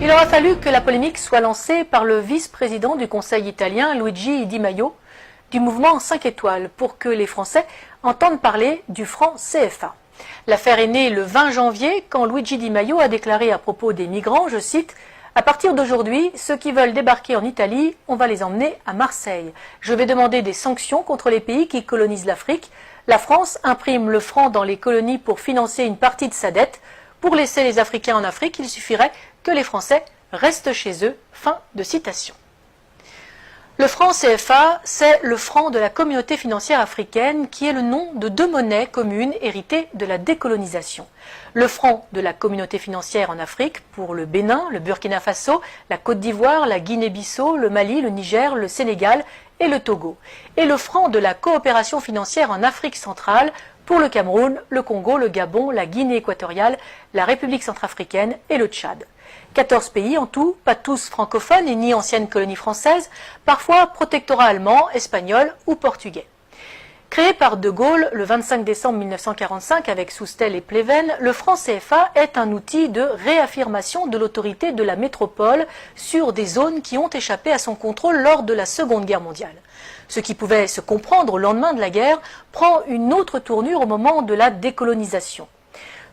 Il aura fallu que la polémique soit lancée par le vice-président du Conseil italien, Luigi Di Maio, du mouvement 5 étoiles, pour que les Français entendent parler du franc CFA. L'affaire est née le 20 janvier, quand Luigi Di Maio a déclaré à propos des migrants, je cite, « À partir d'aujourd'hui, ceux qui veulent débarquer en Italie, on va les emmener à Marseille. Je vais demander des sanctions contre les pays qui colonisent l'Afrique. La France imprime le franc dans les colonies pour financer une partie de sa dette. Pour laisser les Africains en Afrique, il suffirait que les Français restent chez eux. » Fin de citation. Le franc CFA, c'est le franc de la communauté financière africaine qui est le nom de deux monnaies communes héritées de la décolonisation. Le franc de la communauté financière en Afrique pour le Bénin, le Burkina Faso, la Côte d'Ivoire, la Guinée-Bissau, le Mali, le Niger, le Sénégal et le Togo. Et le franc de la coopération financière en Afrique centrale pour le Cameroun, le Congo, le Gabon, la Guinée équatoriale, la République centrafricaine et le Tchad. 14 pays en tout, pas tous francophones et ni anciennes colonies françaises, parfois protectorats allemands, espagnols ou portugais. Créé par De Gaulle le 25 décembre 1945 avec Soustelle et Pleven, le franc CFA est un outil de réaffirmation de l'autorité de la métropole sur des zones qui ont échappé à son contrôle lors de la Seconde Guerre mondiale. Ce qui pouvait se comprendre au lendemain de la guerre prend une autre tournure au moment de la décolonisation.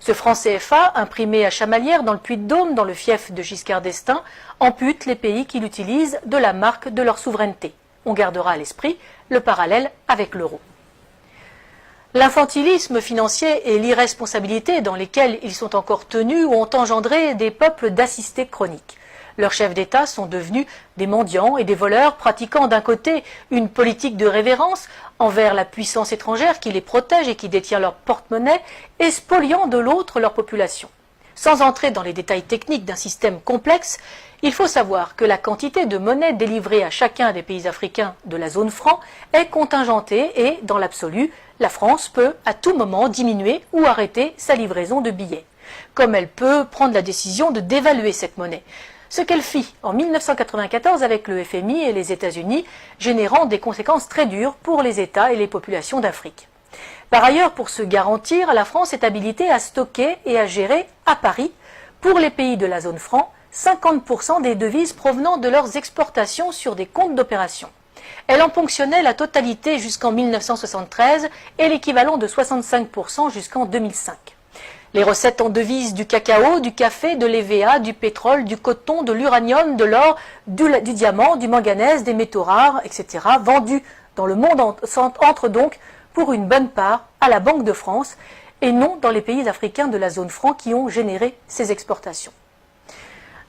Ce franc CFA, imprimé à Chamalières dans le Puy-de-Dôme, dans le fief de Giscard d'Estaing, ampute les pays qui l'utilisent de la marque de leur souveraineté. On gardera à l'esprit le parallèle avec l'euro. L'infantilisme financier et l'irresponsabilité dans lesquels ils sont encore tenus ont engendré des peuples d'assistés chroniques. Leurs chefs d'État sont devenus des mendiants et des voleurs pratiquant d'un côté une politique de révérence envers la puissance étrangère qui les protège et qui détient leur porte-monnaie et spoliant de l'autre leur population. Sans entrer dans les détails techniques d'un système complexe, il faut savoir que la quantité de monnaie délivrée à chacun des pays africains de la zone franc est contingentée et, dans l'absolu, la France peut à tout moment diminuer ou arrêter sa livraison de billets. Comme elle peut prendre la décision de dévaluer cette monnaie. Ce qu'elle fit en 1994 avec le FMI et les États-Unis, générant des conséquences très dures pour les États et les populations d'Afrique. Par ailleurs, pour se garantir, la France est habilitée à stocker et à gérer à Paris, pour les pays de la zone franc, 50% des devises provenant de leurs exportations sur des comptes d'opération. Elle en ponctionnait la totalité jusqu'en 1973 et l'équivalent de 65% jusqu'en 2005. Les recettes en devises du cacao, du café, de l'EVA, du pétrole, du coton, de l'uranium, de l'or, du diamant, du manganèse, des métaux rares, etc., vendus dans le monde entrent donc pour une bonne part à la Banque de France et non dans les pays africains de la zone franc qui ont généré ces exportations.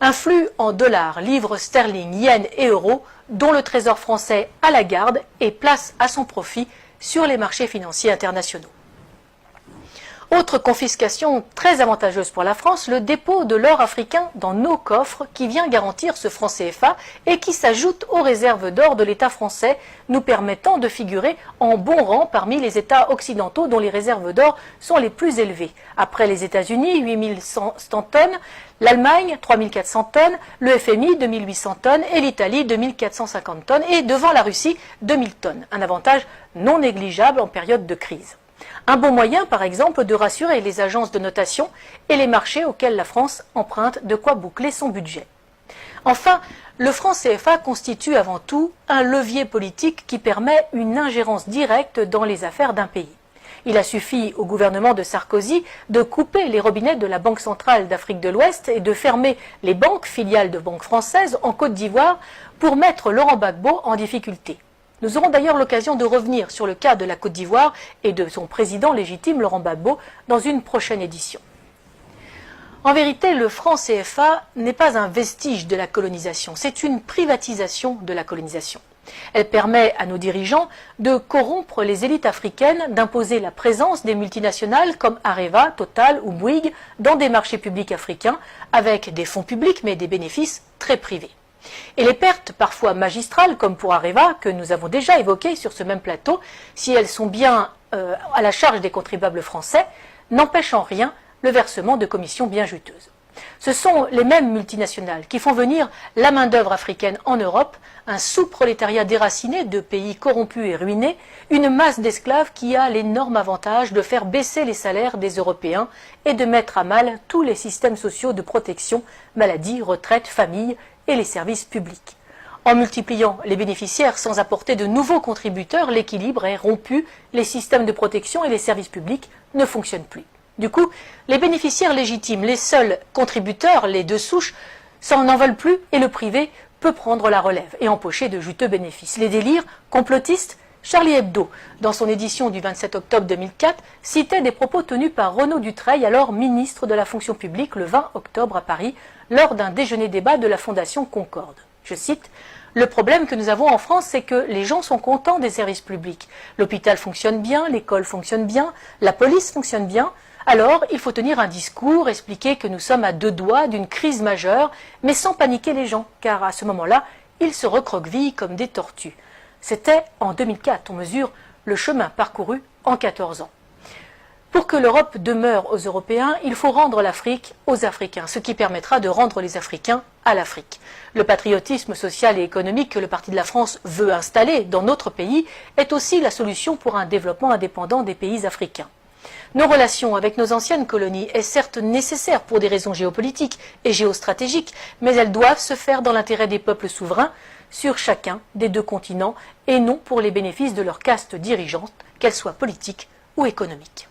Un flux en dollars, livres sterling, yens et euros dont le Trésor français a la garde et place à son profit sur les marchés financiers internationaux. Autre confiscation très avantageuse pour la France, le dépôt de l'or africain dans nos coffres qui vient garantir ce franc CFA et qui s'ajoute aux réserves d'or de l'État français, nous permettant de figurer en bon rang parmi les États occidentaux dont les réserves d'or sont les plus élevées. Après les États-Unis, 8100 tonnes, l'Allemagne, 3400 tonnes, le FMI, 2800 tonnes et l'Italie, 2450 tonnes et devant la Russie, 2000 tonnes. Un avantage non négligeable en période de crise. Un bon moyen, par exemple, de rassurer les agences de notation et les marchés auxquels la France emprunte, de quoi boucler son budget. Enfin, le franc CFA constitue avant tout un levier politique qui permet une ingérence directe dans les affaires d'un pays. Il a suffi au gouvernement de Sarkozy de couper les robinets de la Banque centrale d'Afrique de l'Ouest et de fermer les banques filiales de banques françaises en Côte d'Ivoire pour mettre Laurent Gbagbo en difficulté. Nous aurons d'ailleurs l'occasion de revenir sur le cas de la Côte d'Ivoire et de son président légitime, Laurent Gbagbo, dans une prochaine édition. En vérité, le franc CFA n'est pas un vestige de la colonisation, c'est une privatisation de la colonisation. Elle permet à nos dirigeants de corrompre les élites africaines, d'imposer la présence des multinationales comme Areva, Total ou Bouygues dans des marchés publics africains avec des fonds publics mais des bénéfices très privés. Et les pertes parfois magistrales, comme pour Areva, que nous avons déjà évoquées sur ce même plateau, si elles sont bien à la charge des contribuables français, n'empêchent en rien le versement de commissions bien juteuses. Ce sont les mêmes multinationales qui font venir la main-d'œuvre africaine en Europe, un sous-prolétariat déraciné de pays corrompus et ruinés, une masse d'esclaves qui a l'énorme avantage de faire baisser les salaires des Européens et de mettre à mal tous les systèmes sociaux de protection, maladie, retraite, famille et les services publics. En multipliant les bénéficiaires sans apporter de nouveaux contributeurs, l'équilibre est rompu, les systèmes de protection et les services publics ne fonctionnent plus. Du coup, les bénéficiaires légitimes, les seuls contributeurs, les deux souches, n'en veulent plus et le privé peut prendre la relève et empocher de juteux bénéfices. Les délires complotistes, Charlie Hebdo, dans son édition du 27 octobre 2004, citait des propos tenus par Renaud Dutreil, alors ministre de la fonction publique, le 20 octobre à Paris, lors d'un déjeuner-débat de la Fondation Concorde. Je cite: « Le problème que nous avons en France, c'est que les gens sont contents des services publics. L'hôpital fonctionne bien, l'école fonctionne bien, la police fonctionne bien. Alors, il faut tenir un discours, expliquer que nous sommes à deux doigts d'une crise majeure, mais sans paniquer les gens, car à ce moment-là, ils se recroquevillent comme des tortues. » C'était en 2004, on mesure le chemin parcouru en 14 ans. Pour que l'Europe demeure aux Européens, il faut rendre l'Afrique aux Africains, ce qui permettra de rendre les Africains à l'Afrique. Le patriotisme social et économique que le Parti de la France veut installer dans notre pays est aussi la solution pour un développement indépendant des pays africains. Nos relations avec nos anciennes colonies est certes nécessaire pour des raisons géopolitiques et géostratégiques, mais elles doivent se faire dans l'intérêt des peuples souverains sur chacun des deux continents et non pour les bénéfices de leur caste dirigeante, qu'elle soit politique ou économique.